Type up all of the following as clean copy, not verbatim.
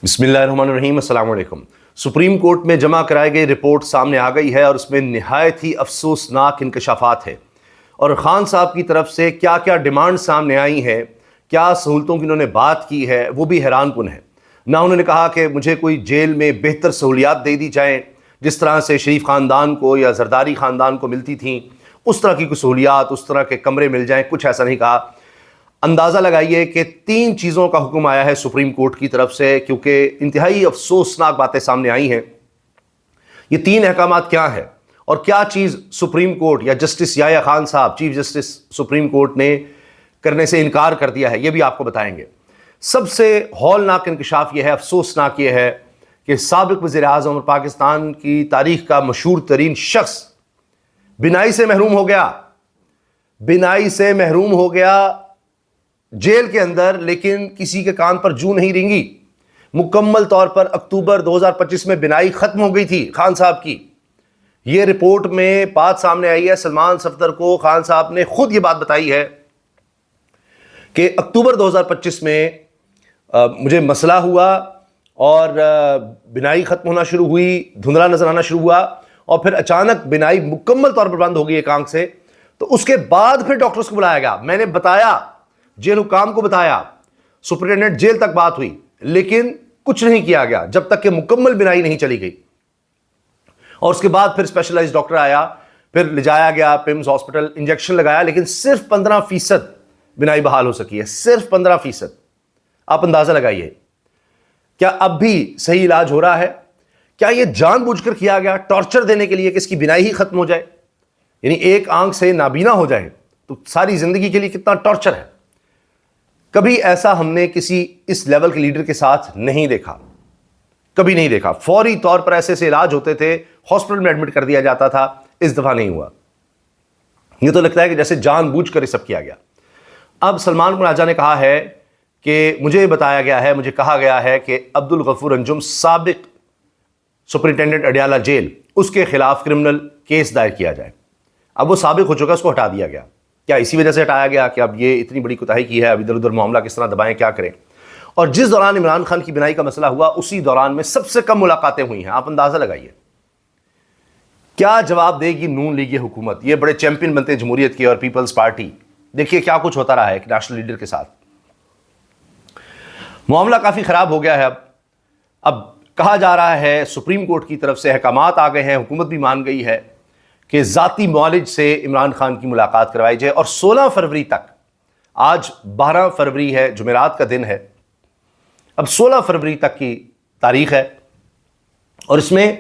بسم اللہ الرحمن الرحیم، السلام علیکم۔ سپریم کورٹ میں جمع کرائے گئی رپورٹ سامنے آ گئی ہے اور اس میں نہایت ہی افسوسناک انکشافات ہے، اور خان صاحب کی طرف سے کیا کیا ڈیمانڈ سامنے آئی ہیں، کیا سہولتوں کی انہوں نے بات کی ہے، وہ بھی حیران کن ہے۔ نہ انہوں نے کہا کہ مجھے کوئی جیل میں بہتر سہولیات دے دی جائیں جس طرح سے شریف خاندان کو یا زرداری خاندان کو ملتی تھیں، اس طرح کی کوئی سہولیات، اس طرح کے کمرے مل جائیں، کچھ ایسا نہیں کہا۔ اندازہ لگائیے کہ 3 چیزوں کا حکم آیا ہے سپریم کورٹ کی طرف سے، کیونکہ انتہائی افسوسناک باتیں سامنے آئی ہیں۔ یہ 3 احکامات کیا ہیں اور کیا چیز سپریم کورٹ یا جسٹس یحییٰ خان صاحب، چیف جسٹس سپریم کورٹ نے کرنے سے انکار کر دیا ہے، یہ بھی آپ کو بتائیں گے۔ سب سے ہولناک انکشاف یہ ہے، افسوسناک یہ ہے کہ سابق وزیر اعظم اور پاکستان کی تاریخ کا مشہور ترین شخص بینائی سے محروم ہو گیا، بینائی سے محروم ہو گیا جیل کے اندر، لیکن کسی کے کان پر جوں نہیں رینگی۔ مکمل طور پر اکتوبر 2025 میں بینائی ختم ہو گئی تھی خان صاحب کی۔ یہ رپورٹ میں بات سامنے آئی ہے، سلمان صفدر کو خان صاحب نے خود یہ بات بتائی ہے کہ اکتوبر 2025 میں مجھے مسئلہ ہوا اور بینائی ختم ہونا شروع ہوئی، دھندلا نظر آنا شروع ہوا، اور پھر اچانک بینائی مکمل طور پر بند ہو گئی ایک آنکھ سے۔ تو اس کے بعد پھر ڈاکٹرز کو بلایا گیا، میں نے بتایا، جیل حکام کو بتایا، سپرنٹینڈنٹ جیل تک بات ہوئی، لیکن کچھ نہیں کیا گیا جب تک کہ مکمل بینائی نہیں چلی گئی۔ اور اس کے بعد پھر اسپیشلائزڈ ڈاکٹر آیا، پھر لے جایا گیا پیمز ہاسپٹل، انجیکشن لگایا، لیکن صرف 15% بینائی بحال ہو سکی ہے، صرف 15%۔ آپ اندازہ لگائیے، کیا اب بھی صحیح علاج ہو رہا ہے؟ کیا یہ جان بوجھ کر کیا گیا ٹارچر دینے کے لیے کہ اس کی بینائی ہی ختم ہو جائے؟ یعنی ایک آنکھ سے نابینا ہو جائے تو ساری زندگی کے لیے کتنا ٹارچر ہے۔ کبھی ایسا ہم نے کسی اس لیول کے لیڈر کے ساتھ نہیں دیکھا، کبھی نہیں دیکھا۔ فوری طور پر ایسے علاج ہوتے تھے، ہاسپٹل میں ایڈمٹ کر دیا جاتا تھا، اس دفعہ نہیں ہوا۔ یہ تو لگتا ہے کہ جیسے جان بوجھ کر یہ سب کیا گیا۔ اب سلمان مراجہ نے کہا ہے کہ مجھے بتایا گیا ہے، مجھے کہا گیا ہے کہ عبدالغفور انجم سابق سپرنٹینڈنٹ اڈیالہ جیل، اس کے خلاف کرمنل کیس دائر کیا جائے۔ اب وہ سابق ہو چکا، اس کو ہٹا دیا گیا۔ کیا اسی وجہ سے ہٹایا گیا کہ اب یہ اتنی بڑی کوتاہی کی ہے، اب ادھر ادھر معاملہ کس طرح دبائیں، کیا کریں؟ اور جس دوران عمران خان کی بینائی کا مسئلہ ہوا، اسی دوران میں سب سے کم ملاقاتیں ہوئی ہیں۔ آپ اندازہ لگائیے کیا جواب دے گی نون لیگ حکومت۔ یہ بڑے چیمپئن بنتے ہیں جمہوریت کے اور پیپلز پارٹی، دیکھیے کیا کچھ ہوتا رہا ہے ایک نیشنل لیڈر کے ساتھ۔ معاملہ کافی خراب ہو گیا ہے۔ اب کہا جا رہا ہے سپریم کورٹ کی طرف سے احکامات آ گئے ہیں، حکومت بھی مان گئی ہے کہ ذاتی معالج سے عمران خان کی ملاقات کروائی جائے، اور 16 فروری تک، آج 12 فروری ہے، جمعرات کا دن ہے، اب 16 فروری تک کی تاریخ ہے، اور اس میں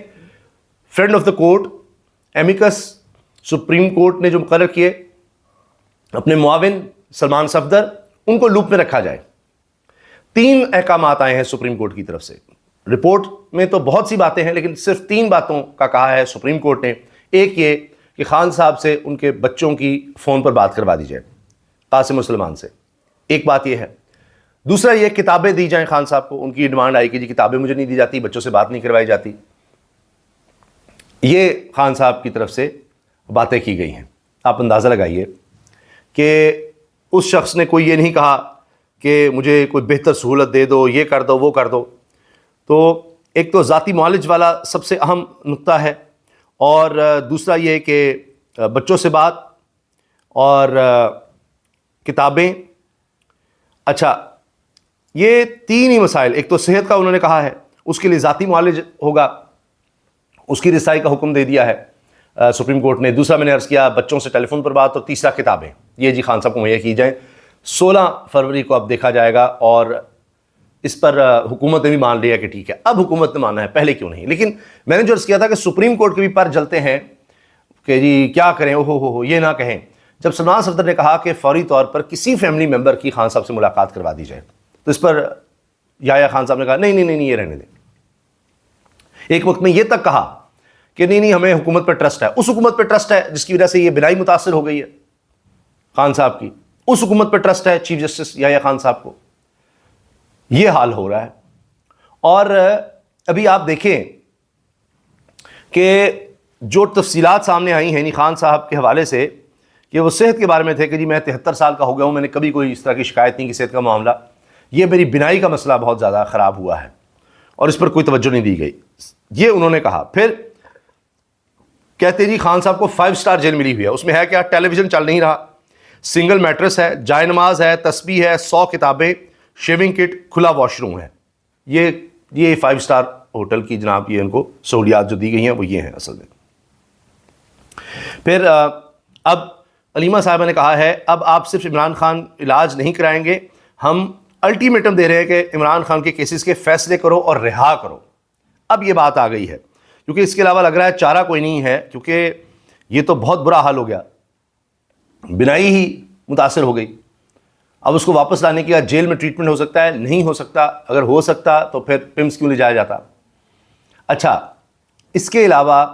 friend of the court, amicus supreme court نے جو مقرر کیے، اپنے معاون سلمان صفدر، ان کو لوپ میں رکھا جائے۔ 3 احکامات آئے ہیں سپریم کورٹ کی طرف سے۔ رپورٹ میں تو بہت سی باتیں ہیں، لیکن صرف 3 باتوں کا کہا ہے سپریم کورٹ نے۔ ایک یہ کہ خان صاحب سے ان کے بچوں کی فون پر بات کروا دی جائے، قاسم اور سلمان سے، ایک بات یہ ہے۔ دوسرا یہ کتابیں دی جائیں خان صاحب کو، ان کی ڈیمانڈ آئی کہ جی کتابیں مجھے نہیں دی جاتی، بچوں سے بات نہیں کروائی جاتی۔ یہ خان صاحب کی طرف سے باتیں کی گئی ہیں۔ آپ اندازہ لگائیے کہ اس شخص نے کوئی یہ نہیں کہا کہ مجھے کوئی بہتر سہولت دے دو، یہ کر دو، وہ کر دو۔ تو ایک تو ذاتی معالج والا سب سے اہم نقطہ ہے، اور دوسرا یہ کہ بچوں سے بات اور کتابیں۔ اچھا، یہ 3 ہی مسائل۔ ایک تو صحت کا انہوں نے کہا ہے، اس کے لیے ذاتی معالج ہوگا، اس کی رسائی کا حکم دے دیا ہے سپریم کورٹ نے۔ دوسرا میں نے عرض کیا بچوں سے ٹیلی فون پر بات، اور تیسرا کتابیں، یہ جی خان صاحب کو مہیا کی جائیں۔ 16 فروری کو اب دیکھا جائے گا، اور اس پر حکومت نے بھی مان لیا کہ ٹھیک ہے، اب حکومت نے مانا ہے، پہلے کیوں نہیں؟ لیکن میں نے جو عرض کیا تھا کہ سپریم کورٹ کے بھی پر جلتے ہیں کہ جی کیا کریں، ہو یہ نہ کہیں۔ جب سلمان صفدر نے کہا کہ فوری طور پر کسی فیملی ممبر کی خان صاحب سے ملاقات کروا دی جائے، تو اس پر یحییٰ خان صاحب نے کہا نہیں یہ رہنے دیں۔ ایک وقت میں یہ تک کہا کہ نہیں ہمیں حکومت پر ٹرسٹ ہے، اس حکومت پر ٹرسٹ ہے جس کی وجہ سے یہ بینائی متاثر ہو گئی ہے خان صاحب کی، اس حکومت پر ٹرسٹ ہے چیف جسٹس یحییٰ خان صاحب کو۔ یہ حال ہو رہا ہے۔ اور ابھی آپ دیکھیں کہ جو تفصیلات سامنے آئی ہیں خان صاحب کے حوالے سے، کہ وہ صحت کے بارے میں تھے کہ جی میں 73 سال کا ہو گیا ہوں، میں نے کبھی کوئی اس طرح کی شکایت نہیں کی صحت کا معاملہ، یہ میری بینائی کا مسئلہ بہت زیادہ خراب ہوا ہے، اور اس پر کوئی توجہ نہیں دی گئی. یہ انہوں نے کہا. پھر کہتے جی خان صاحب کو 5 اسٹار جیل ملی ہوئی ہے. اس میں ہے کیا؟ ٹیلی ویژن چل نہیں رہا, سنگل میٹرس ہے, جائے نماز ہے, تسبیح ہے, 100 کتابیں, شیونگ کٹ, کھلا واش روم ہے. یہ 5 اسٹار ہوٹل کی جناب یہ ان کو سہولیات جو دی گئی ہیں وہ یہ ہیں اصل میں. پھر اب علیمہ صاحبہ نے کہا ہے اب آپ صرف عمران خان علاج نہیں کرائیں گے, ہم الٹیمیٹم دے رہے ہیں کہ عمران خان کے کیسز کے فیصلے کرو اور رہا کرو. اب یہ بات آ گئی ہے کیونکہ اس کے علاوہ لگ رہا ہے چارہ کوئی نہیں ہے, کیونکہ یہ تو بہت برا حال ہو گیا, بنائی ہی متاثر ہو گئی. اب اس کو واپس لانے کی جیل میں ٹریٹمنٹ ہو سکتا ہے؟ نہیں ہو سکتا. اگر ہو سکتا تو پھر پمس کیوں لے جایا جاتا؟ اچھا, اس کے علاوہ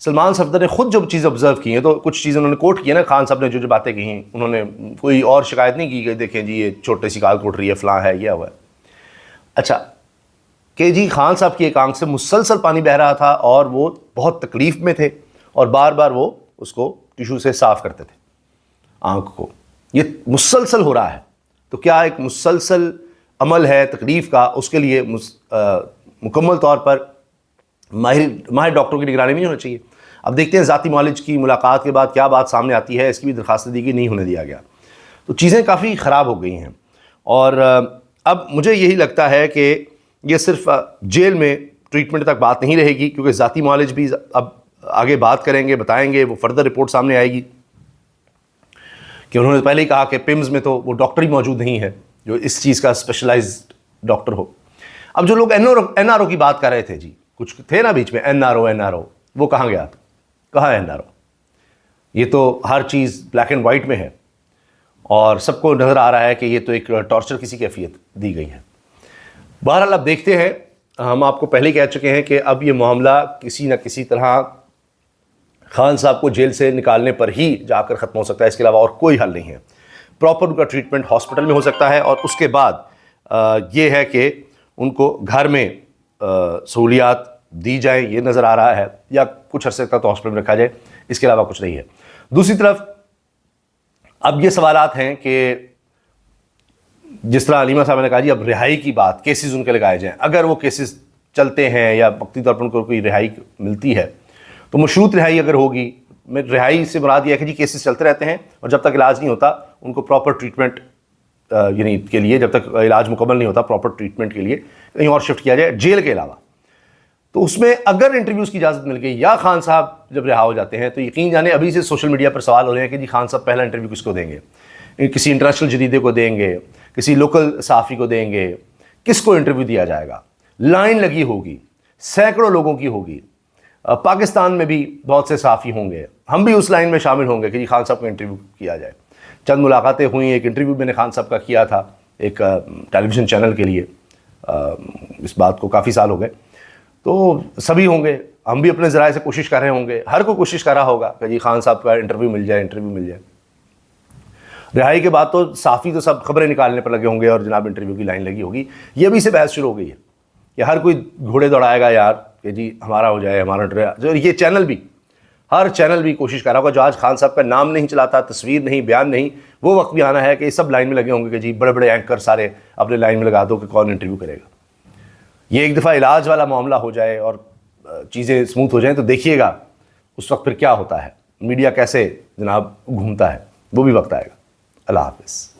سلمان صفدر نے خود جو چیزیں آبزرو کی ہیں, تو کچھ چیزیں انہوں نے کوٹ کی ہیں نا, خان صاحب نے جو باتیں کہی ہیں, انہوں نے کوئی اور شکایت نہیں کی کہ دیکھیں جی یہ چھوٹی سی کال کوٹ رہی ہے, فلاں ہے, یہ ہوا ہے. اچھا کہ جی خان صاحب کی ایک آنکھ سے مسلسل پانی بہہ رہا تھا اور وہ بہت تکلیف میں تھے اور بار بار وہ اس کو ٹیشو سے صاف کرتے تھے آنکھ کو. یہ مسلسل ہو رہا ہے, تو کیا ایک مسلسل عمل ہے تکلیف کا, اس کے لیے مکمل طور پر ماہر ڈاکٹر کی نگرانی نہیں ہونا چاہیے؟ اب دیکھتے ہیں ذاتی معالج کی ملاقات کے بعد کیا بات سامنے آتی ہے. اس کی بھی درخواست دی گئی, نہیں ہونے دیا گیا. تو چیزیں کافی خراب ہو گئی ہیں. اور اب مجھے یہی لگتا ہے کہ یہ صرف جیل میں ٹریٹمنٹ تک بات نہیں رہے گی, کیونکہ ذاتی معالج بھی اب آگے بات کریں گے, بتائیں گے, وہ فردر رپورٹ سامنے آئے گی کہ انہوں نے پہلے ہی کہا کہ پمز میں تو وہ ڈاکٹر ہی موجود نہیں ہے جو اس چیز کا اسپیشلائزڈ ڈاکٹر ہو. این جو لوگ این آر او کی بات کر رہے تھے جی, کچھ تھے نا بیچ میں این آر او, وہ کہاں گیا؟ کہاں ہے این آر او؟ یہ تو ہر چیز بلیک اینڈ وائٹ میں ہے اور سب کو نظر آ رہا ہے کہ یہ تو ایک ٹارچر کسی کیفیت دی گئی ہے. بہرحال اب دیکھتے ہیں, ہم آپ کو پہلے کہہ چکے ہیں کہ اب یہ معاملہ کسی نہ کسی طرح خان صاحب کو جیل سے نکالنے پر ہی جا کر ختم ہو سکتا ہے, اس کے علاوہ اور کوئی حل نہیں ہے. پراپر ان کا ٹریٹمنٹ ہاسپٹل میں ہو سکتا ہے, اور اس کے بعد یہ ہے کہ ان کو گھر میں سہولیات دی جائیں, یہ نظر آ رہا ہے, یا کچھ عرصے تک تو ہاسپٹل میں رکھا جائے, اس کے علاوہ کچھ نہیں ہے. دوسری طرف اب یہ سوالات ہیں کہ جس طرح علیمہ صاحب نے کہا جی اب رہائی کی بات, کیسز ان کے لگائے جائیں. اگر وہ کیسز چلتے ہیں یا وقتی طور پر ان کو کوئی رہائی ملتی ہے تو مشروط رہائی اگر ہوگی, میں رہائی سے مراد یہ ہے کہ جی کیسز چلتے رہتے ہیں اور جب تک علاج نہیں ہوتا ان کو پراپر ٹریٹمنٹ یعنی کے لیے, جب تک علاج مکمل نہیں ہوتا پراپر ٹریٹمنٹ کے لیے کہیں اور شفٹ کیا جائے جیل کے علاوہ. تو اس میں اگر انٹرویوز کی اجازت مل گئی یا خان صاحب جب رہا ہو جاتے ہیں, تو یقین جانے ابھی سے سوشل میڈیا پر سوال ہو رہے ہیں کہ جی خان صاحب پہلا انٹرویو کس کو دیں گے, کسی انٹرنیشنل جریدے کو دیں گے, کسی لوکل صحافی کو دیں گے, کس کو انٹرویو دیا جائے گا. لائن لگی ہوگی, سینکڑوں لوگوں کی ہوگی, پاکستان میں بھی بہت سے صحافی ہوں گے, ہم بھی اس لائن میں شامل ہوں گے کہ جی خان صاحب کو انٹرویو کیا جائے. چند ملاقاتیں ہوئیں, ایک انٹرویو میں نے خان صاحب کا کیا تھا ایک ٹیلی ویژن چینل کے لیے, اس بات کو کافی سال ہو گئے. تو سبھی ہوں گے, ہم بھی اپنے ذرائع سے کوشش کر رہے ہوں گے, ہر کوئی کوشش کر رہا ہوگا کہ جی خان صاحب کا انٹرویو مل جائے. رہائی کے بعد تو صحافی تو سب خبریں نکالنے پر لگے ہوں گے اور جناب انٹرویو کی لائن لگی ہوگی. یہ بھی سے بحث شروع ہو گئی ہے کہ ہر کوئی گھوڑے دوڑائے گا یار کہ جی ہمارا ہو جائے, ہمارا جو یہ چینل بھی, ہر چینل بھی کوشش کر رہا ہوگا جو آج خان صاحب کا نام نہیں چلاتا, تصویر نہیں, بیان نہیں, وہ وقت بھی آنا ہے کہ سب لائن میں لگے ہوں گے کہ جی بڑے بڑے اینکر سارے اپنے لائن میں لگا دو کہ کون انٹرویو کرے گا. یہ ایک دفعہ علاج والا معاملہ ہو جائے اور چیزیں اسموتھ ہو جائیں تو دیکھیے گا اس وقت پھر کیا ہوتا ہے, میڈیا کیسے جناب گھومتا ہے, وہ بھی وقت آئے گا. اللہ حافظ.